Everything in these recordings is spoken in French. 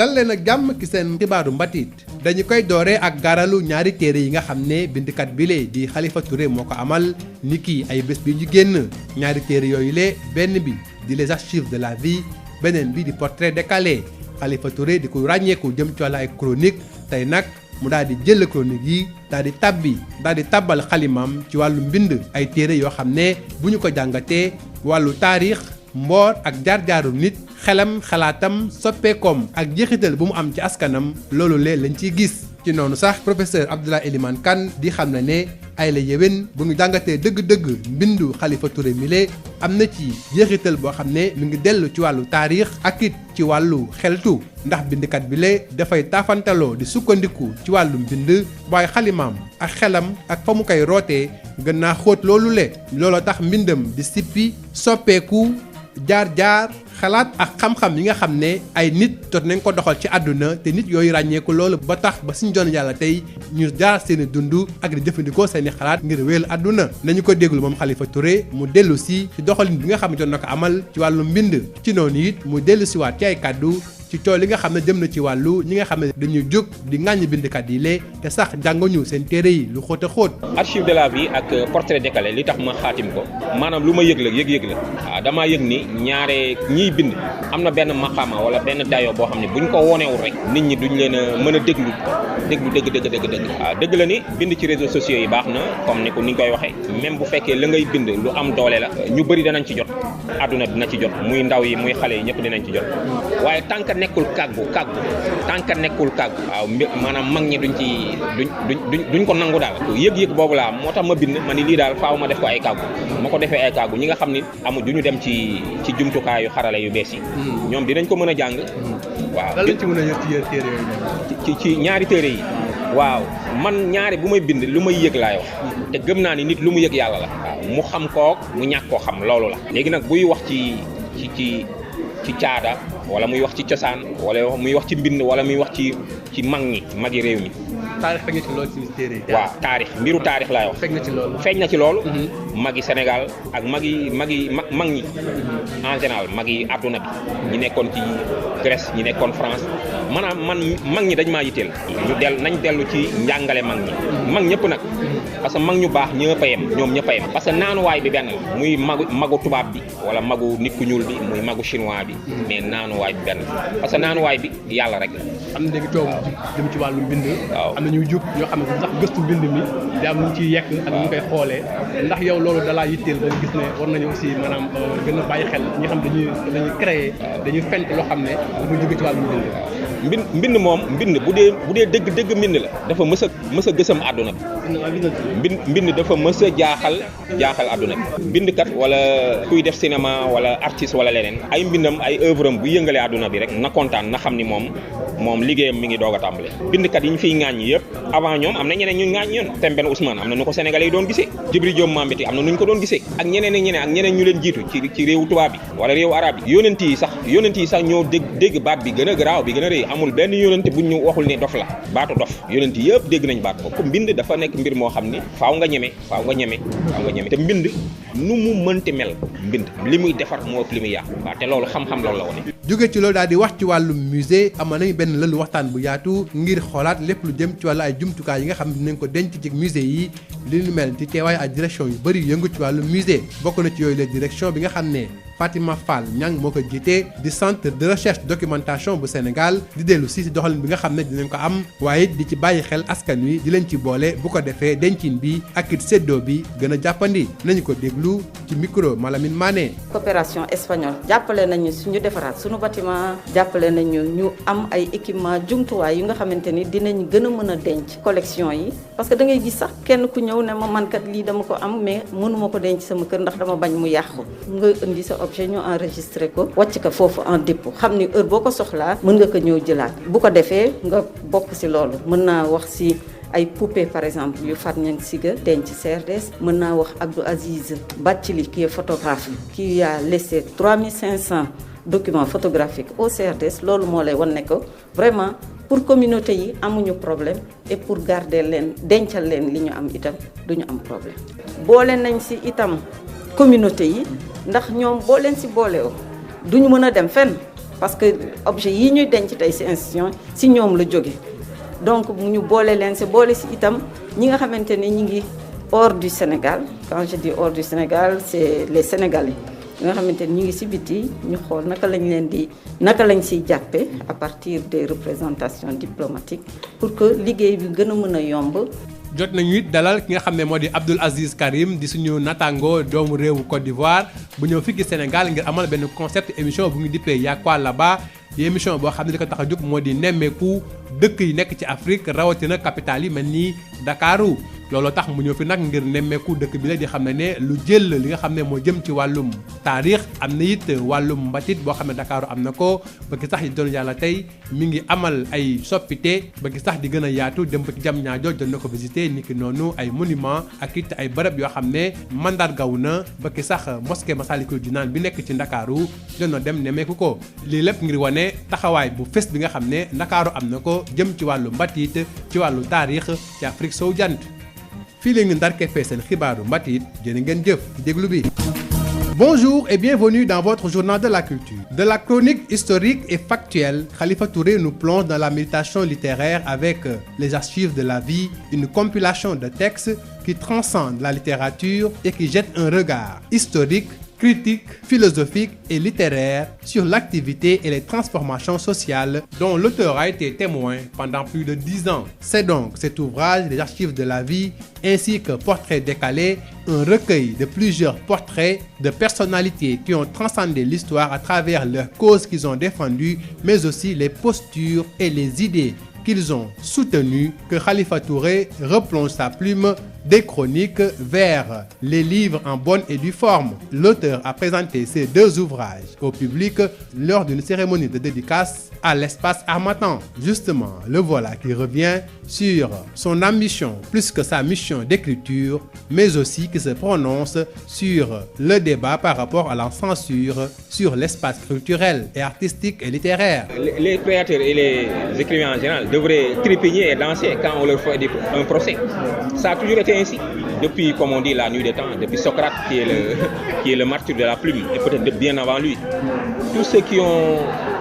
dal leen ak jàmm ki seen xibaaru mbatiit dañu koy dooree ak gaaralu ñaari téere yi nga xam ne bindkat bile di Khalifa Touré moo ko amal niki ay bés bi ñu génn ñaari téere yooyu le benn bi di les archives de la vie beneen bi di portrait décalé Khalifa Touré di ko ràññeeku jëm ci wàllu ay chronique tey nag mu daal di jël chronique yi daal di tàbbal xalimam ci wàllu mbind ay téere yoo xam ne bu ñu ko jàngatee wàllu taarix mboor ak jaar-jaaru nit xelam xalaatam soppeekoom ak jeexital bu mu am ci askanam loolu lee lañ ciy gis ci noonu sax professeur Abdoulaye Elimane Kane di xam ne ay la yéwén bu ñu jàngatee dëgg-dëgg mbindu Khalifa Touré mile am na ci jeexital boo xam ne mi ngi dellu ci wàllu taarix ak it ci wàllu xeltu ndax bindkat bi le dafay taafantaloo di sukkandiku ci wàllu mbind waaye xalimaam ak xelam ak fa mu koy rootee gën naa xóot loolu le looloo tax mbindam di sippi soppeeku jaar-jaar xalaat ak xam-xam yi nga xam ne ay nit jot nañ ko doxal ci àdduna te nit yooyu ràññeeku loolu ba tax ba suñu joon yàlla tey ñu jaar seeni dund ak di jëfandikoo seeni xalaat ngir wéyal àdduna nañu ko déglu moom Khalifa Touré mu dellu si ci doxalin bi nga xam ne jot na ko amal ci wàllu mbind ci noonu it mu dellu si waat ci ay kàddu ci tool li nga xam ne jëm na ci wàllu ñi nga xam ne dañuy jóg di ŋàññi bindkat yi lee te sax jànguñu seen téere yi lu xóot a xóot. archive de la vie ak portrait décalé li tax ma xaatim ko maanaam lu ma yëg la yëg-yëg la waaw damaa yëg ni ñaare ñiy bind am na benn maqaama wala benn dayoo boo xam ne buñ ko wonewul rek nit ñi duñ leen a mën a déglu dëgg waaw dëgg la ni bind ci réseaux sociaux yi baax na comme ni ñu koy waxee même bu fekkee la ngay bind lu am doole la ñu bëri danañ ci jot àdduna dina ci jot muy ndaw yi muy xale yi ñëpp dinañ ci jot waaye tant que nekkul kàggu waaw maanaam mag ñi duñ ko nangu daal yëg-yëg boobu laa moo tax ma bind ma ni lii daal faaw ma def ko ay kàggu ma ko defee ay kàggu ñi nga xam ni duñu dem ci jumtukaayu xarala yu bees yi ñoom dinañ ko mën a jàng waaw lan lañ ci mën a yor ci yéen téere yooyu ci ñaari téere yi waaw man ñaari bu may bind lu may yëg laay wax te gëm naa ni nit lu mu yëg yàlla la waaw mu xam kook mu ñàkk koo xam loolu la léegi nag buy wax ci caada wala muy wax ci cosaan wala muy wax ci mbind wala muy wax ci magi réew mi taarix feeñ na ci loolu ci téere yi waaw taarix mbiru taarix laay wax feeñ na ci loolu magi Sénégal ak mag ñi en général mag yi àdduna bi ñi nekkoon ci Grèce ñi nekkoon France maanaam man mag ñi dañ maa yitteel nañ dellu ci njàngale mag ñëpp nag parce que mag ñu baax ñëpp a yem ñoom ñëpp a yem parce que naanuwaay bi benn la muy magu tubaab bi wala magu nit ku ñuul bi muy magu chinois bi mais naanuwaay bi benn parce que naanuwaay bi yàlla rek la. am na léegi coow jëm ci wàllu mbind. waaw am na ñuy jug ñoo xam ne sax gëstu mbind mi di am lu ñu ciy yekk ak ñu koy xoolee ndax yow loolu dalaa yitteel ba gis ne war nañu aussi maanaam gën a bàyyi xel ñi xam dañuy créer dañuy fent loo xam ne dafa jóge ci wàllu mbind. mbind moom bu dee dëgg mbind la dafa mës a gësam àdduna bi mbind dafa mës a jaaxal àdduna bi bindkat wala kuy def cinéma wala artiste wala leneen ay mbindam ay œuvre am bu yëngalee àdduna bi rek na kontaan na xam ni moom liggéeyam mi ngi doog a tàmbale bindkat yi ñu fiy ŋaañ yëpp avant ñoom am na ñeneen ñu ŋaañ ñoon Tembène Ousmane am na nu ko sénégalais yi doon gisee Djibril Diop Mambéty am na nu ñu ko doon gisee ak ñeneen ñu leen jiitu ci réewu tubaab bi wala réewu arab yi yonent yi sax ñoo dégg baat bi gën a garaaw bi gën a rëy amul benn yonent bu ñu waxul ne dof la baatu dof yonent yëpp dégg nañ baat ko mbind dafa nekk mbir moo xam ni faaw nga ñeme te mbind nu mu mënti mel mbind li muy defar moo ëpp li muy yàqu waaw te loolu xam-xam loolu la wone jóge ci loolu daal di wax ci wàllu musée amoon nañu benn lëlu waxtaan bu yaatu ngir xoolaat lépp lu jëm ci wàllu ay jumtukaay yi nga xam ne dinañ ko denc ci musée yi li ñu mel ci teewaay ay direction yu bëri yëngu ci wàllu musée bokk na ci yooyu la direction bi nga xam ne Fatima Fall Niang moo ko jiite di centre de recherche documentation bu Sénégal di dellu si doxalin bi nga xam ne dinañ ko am waaye di ci bàyyi xel askan wi di leen ci boole bu ko defee dencin bi ak it séddoo bi gën a jàppandi nañu ko déglu ci micro Malamine Mané. coopération espagnole jàppale nañu suñu defaraat suñu bâtiment jàppale nañu ñu am ay équipement jumtuwaay yu nga xamante ni dinañ gën a mën a denc collection yi parce que da ngay gis sax kenn ku ñëw ne ma mankat lii dama ko am mais mënuma ko denc sama kër ndax dama bañ mu yàqu nga indi sa objet ñu enregistré ko wàcc ko foofu en dépôt xam ni heure boo ko soxlaa mën nga ko ñëw jëlaat bu ko defee nga bokk ci loolu mën naa wax ci ay poupée par exemple yu Fat Niang Siga denc CRDS mën naa wax Abdou Aziz Bathily qui est photographe qui a laissé 3500 documents photographiques au CRDS loolu moo lay wan ne ko vraiment pour communauté yi amuñu problème et pour garder leen dencal leen li ñu am itam duñu am problème boole nañ ci itam communauté yi ndax ñoom boo leen ci boolewoo duñu mën a dem fenn parce que objet yi ñuy denc tey ci institution ci ñoom la jóge donc ñu boole leen ci boole ci itam ñi nga xamante ne ñi ngi hors du Sénégal. Quand je dis hors du Sénégal, c'est les Sénégalais nga xamante ne ñi ngi ci biti ñu xool naka lañ ciy jàppe à partir des représentations diplomatiques pour que liggéey bi gën a mën a yomb. jot nañu it dalal ki nga xam ne moo di Abdoul Aziz Karim di suñu natango doomu réewu Côte d'Ivoire bu ñëw fii ci Sénégal ngir amal benn concept émission bu ñu dippee Y'a quoi là-bas di émission boo xam ne li ko tax a jóg moo di nemmeeku dëkk yi nekk ci Afrique rawatina capitale yi mel ni Dakaru looloo tax mu ñëw fi nag ngir nemmeeku dëkk bi la di xam ne lu jël li nga xam ne moo jëm ci wàllum taarix am na it wàllum mbatit boo xam ne Dakaru am na ko ba gi sax yi doon yàlla tey mi ngi amal ay soppite ba gi sax di gën a yaatu dem ba ci jam ñaajo doon na ko visité ni ki noonu ay monument ak it ay bërëb yoo xam ne mandargaw na ba ki sax mosquée Massalikul Jinaan bi nekk ci Ndakaaru doon na dem nemmeeku ko lii lépp ngir wane taxawaay bu fes bi nga xam ne Ndakaaru am na ko jëm ci wàllu mbatit ci wàllu taarix ci Afrique sowu jant fii la ñu ndarkeefee seen xibaaru mbatit jërë ngeen jëf ci déglu bi. Bonjour et bienvenue dans votre journal de la culture. De la chronique historique et factuelle, Khalifa Touré nous plonge dans la méditation littéraire avec les archives de la vie, une compilation de textes qui transcendent la littérature et qui jettent un regard historique, critique, philosophique et littéraire sur l'activité et les transformations sociales dont l'auteur a été témoin pendant plus de 10 ans. C'est donc cet ouvrage des archives de la vie ainsi que Portraits décalés, un recueil de plusieurs portraits de personnalités qui ont transcendé l'histoire à travers leurs causes qu'ils ont défendues, mais aussi les postures et les idées qu'ils ont soutenues, que Khalifa Touré replonge sa plume des chroniques vers les livres en bonne et due forme. L'auteur a présenté ces deux ouvrages au public lors d'une cérémonie de dédicace à l'espace Harmattan. Justement, le voilà qui revient sur son ambition plus que sa mission d'écriture, mais aussi qui se prononce sur le débat par rapport à la censure sur l'espace culturel et artistique et littéraire. Les créateurs et les écrivains en général devraient trépigner et danser quand on leur fait un procès. Ça a toujours été ainsi. Depuis, comme on dit, la nuit des temps, depuis Socrate qui est le martyr de la plume, et peut-être bien avant lui, tous ceux qui ont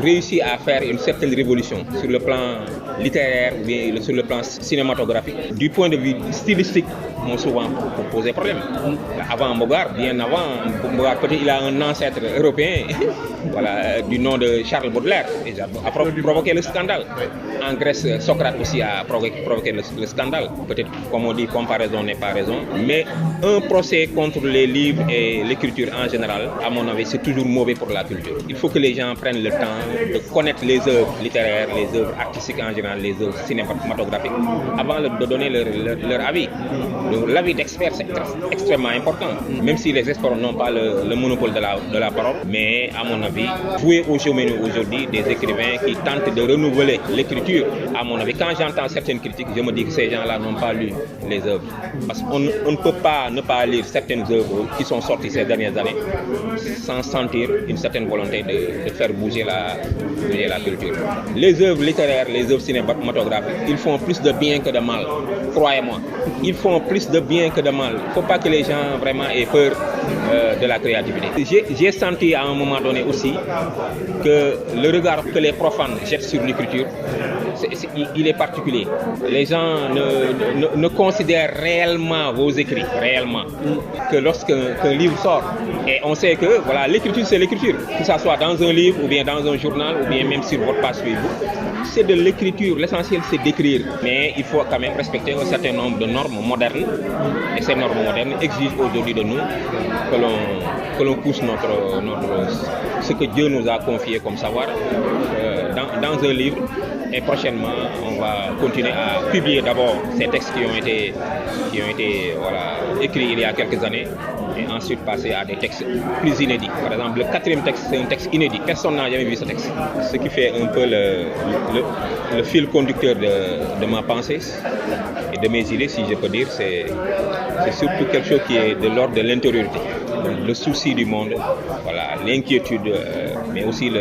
réussi à faire une certaine révolution sur le plan littéraire ou bien sur le plan cinématographique, du point de vue stylistique, m'ont souvent posé problème. Avant Mbogart, bien avant Mbogart, peut-être il a un ancêtre européen, voilà, du nom de Charles Baudelaire, et a provoqué le scandale. En Grèce, Socrate aussi a provoqué le scandale. Peut-être, comme on dit, comparaison n'est pas raison. Mais un procès contre les livres et l'écriture en général, à mon avis, c'est toujours mauvais pour la culture. Il faut que les gens prennent le temps de connaître les œuvres littéraires, les œuvres artistiques en général, les œuvres cinématographiques, avant de donner leur avis. Donc, l'avis d'experts, c'est extrêmement important. Même si les experts n'ont pas le monopole de la parole, mais à mon avis, jouer au jeu aujourd'hui des écrivains qui tentent de renouveler l'écriture, à mon avis, quand j'entends certaines critiques, je me dis que ces gens-là n'ont pas lu les œuvres. Parce qu'on ne peut pas ne pas lire certaines œuvres qui sont sorties ces dernières années sans sentir une certaine volonté de faire bouger la culture. Les œuvres littéraires, les œuvres cinématographiques, ils font plus de bien que de mal, croyez-moi. Ils font plus de bien que de mal. Il ne faut pas que les gens vraiment aient peur de la créativité. J'ai senti à un moment donné aussi que le regard que les profanes jettent sur l'écriture, il est particulier. Les gens ne considèrent réellement vos écrits, réellement, que lorsqu'un livre sort. Et on sait que voilà, l'écriture, c'est l'écriture. Que ce soit dans un livre, ou bien dans un journal, ou bien même sur votre page Facebook. C'est de l'écriture. L'essentiel, c'est d'écrire. Mais il faut quand même respecter un certain nombre de normes modernes. Et ces normes modernes exigent aujourd'hui de nous que l'on pousse ce que Dieu nous a confié comme savoir dans un livre. Et prochainement, on va continuer à publier d'abord ces textes qui ont été écrits il y a quelques années, et ensuite passer à des textes plus inédits. Par exemple, le 4e texte, c'est un texte inédit. Personne n'a jamais vu ce texte. Ce qui fait un peu le fil conducteur de ma pensée et de mes idées, si je peux dire, c'est surtout quelque chose qui est de l'ordre de l'intériorité. Le souci du monde, voilà, l'inquiétude, mais aussi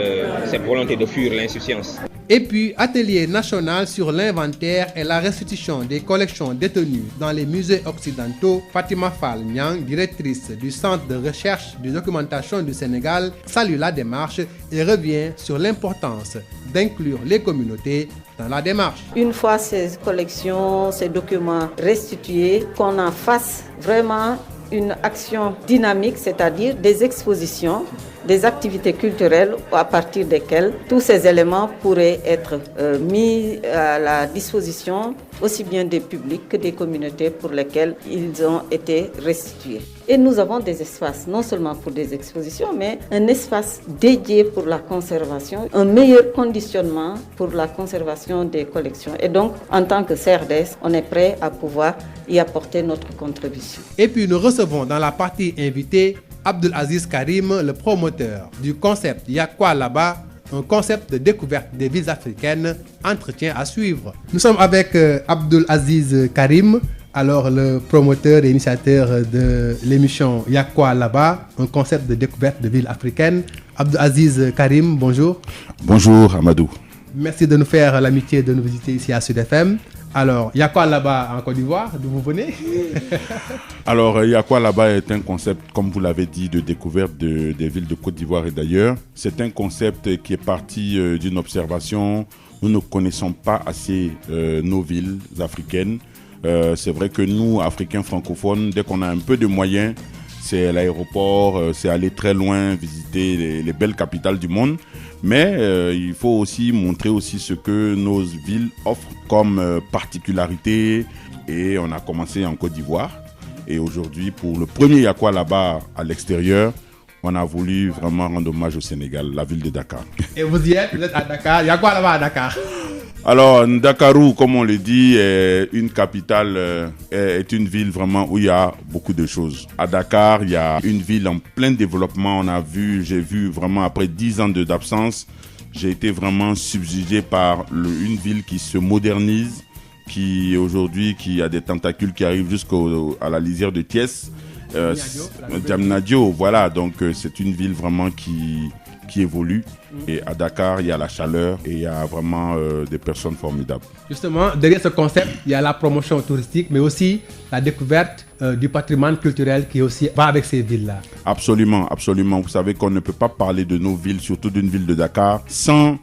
cette volonté de fuir l'insouciance. Et puis, atelier national sur l'inventaire et la restitution des collections détenues dans les musées occidentaux. Fatima Fall Niang, directrice du Centre de recherche de documentation du Sénégal, salue la démarche et revient sur l'importance d'inclure les communautés dans la démarche. Une fois ces collections, ces documents restitués, qu'on en fasse vraiment une action dynamique, c'est-à-dire des expositions, des activités culturelles à partir desquelles tous ces éléments pourraient être mis à la disposition aussi bien des publics que des communautés pour lesquelles ils ont été restitués. Et nous avons des espaces, non seulement pour des expositions, mais un espace dédié pour la conservation, un meilleur conditionnement pour la conservation des collections. Et donc, en tant que CRDS, on est prêt à pouvoir y apporter notre contribution. Et puis nous recevons dans la partie invitée Abdul Aziz Karim, le promoteur du concept Y'a quoi là-bas, un concept de découverte des villes africaines. Entretien à suivre. Nous sommes avec Abdul Aziz Karim, alors le promoteur et initiateur de l'émission Y'a quoi là-bas, un concept de découverte de villes africaines. Abdul Aziz Karim, bonjour. Bonjour Amadou. Merci de nous faire l'amitié de nous visiter ici à Sud FM. Alors, Y'a quoi là-bas en Côte d'Ivoire, d'où vous venez? Alors, Y'a quoi là-bas est un concept, comme vous l'avez dit, de découverte des villes de Côte d'Ivoire et d'ailleurs. C'est un concept qui est parti d'une observation. Nous ne connaissons pas assez nos villes africaines. C'est vrai que nous, Africains francophones, dès qu'on a un peu de moyens, c'est l'aéroport, c'est aller très loin, visiter les belles capitales du monde. Mais il faut aussi montrer aussi ce que nos villes offrent comme particularité. Et on a commencé en Côte d'Ivoire. Et aujourd'hui, pour le premier Y'a quoi là-bas à l'extérieur, on a voulu vraiment rendre hommage au Sénégal, la ville de Dakar. Et vous y êtes, vous êtes à Dakar. Y'a quoi là-bas à Dakar? Alors, Dakarou, comme on le dit, est une capitale, est une ville vraiment où il y a beaucoup de choses. À Dakar, il y a une ville en plein développement. J'ai vu vraiment après 10 ans d'absence, j'ai été vraiment subjugué par une ville qui se modernise, qui aujourd'hui, qui a des tentacules qui arrivent jusqu'à la lisière de Thiès. Diamniadio, voilà. Donc, c'est une ville vraiment qui évolue. Et à Dakar, il y a la chaleur et il y a vraiment des personnes formidables. Justement, derrière ce concept, il y a la promotion touristique, mais aussi la découverte du patrimoine culturel qui aussi va avec ces villes-là. Absolument, absolument. Vous savez qu'on ne peut pas parler de nos villes, surtout d'une ville de Dakar, sans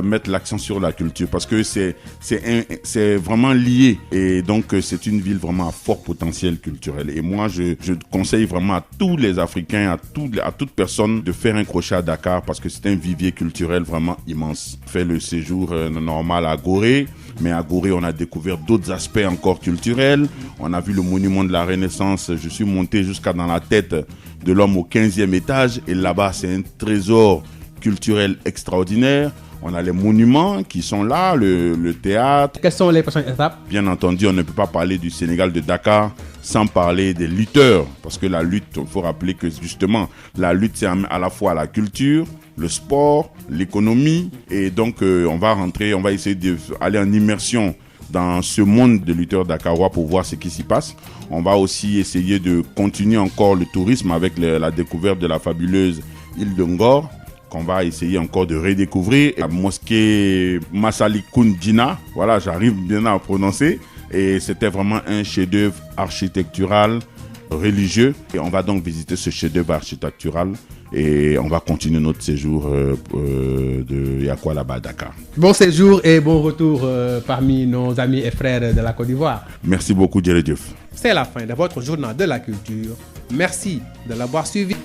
mettre l'accent sur la culture parce que c'est vraiment lié et donc c'est une ville vraiment à fort potentiel culturel et moi je conseille vraiment à tous les Africains, à toute personne de faire un crochet à Dakar parce que c'est un vivier culturel vraiment immense. On fait le séjour normal à Gorée, mais à Gorée on a découvert d'autres aspects encore culturels. On a vu le monument de la Renaissance, je suis monté jusqu'à dans la tête de l'homme au 15e étage et là-bas c'est un trésor culturel extraordinaire. On a les monuments qui sont là, le théâtre. Quelles sont les prochaines étapes? Bien entendu, on ne peut pas parler du Sénégal de Dakar sans parler des lutteurs. Parce que la lutte, il faut rappeler que justement, la lutte, c'est à la fois la culture, le sport, l'économie. Et donc, on va essayer d'aller en immersion dans ce monde de lutteurs dakarois pour voir ce qui s'y passe. On va aussi essayer de continuer encore le tourisme avec la découverte de la fabuleuse île de Ngor, qu'on va essayer encore de redécouvrir. La mosquée Massalikun Djina, voilà, j'arrive bien à prononcer. Et c'était vraiment un chef-d'œuvre architectural, religieux. Et on va donc visiter ce chef-d'œuvre architectural. Et on va continuer notre séjour de Y'a quoi là-bas à Dakar. Bon séjour et bon retour parmi nos amis et frères de la Côte d'Ivoire. Merci beaucoup, Djeredjeuf. C'est la fin de votre journal de la culture. Merci de l'avoir suivi.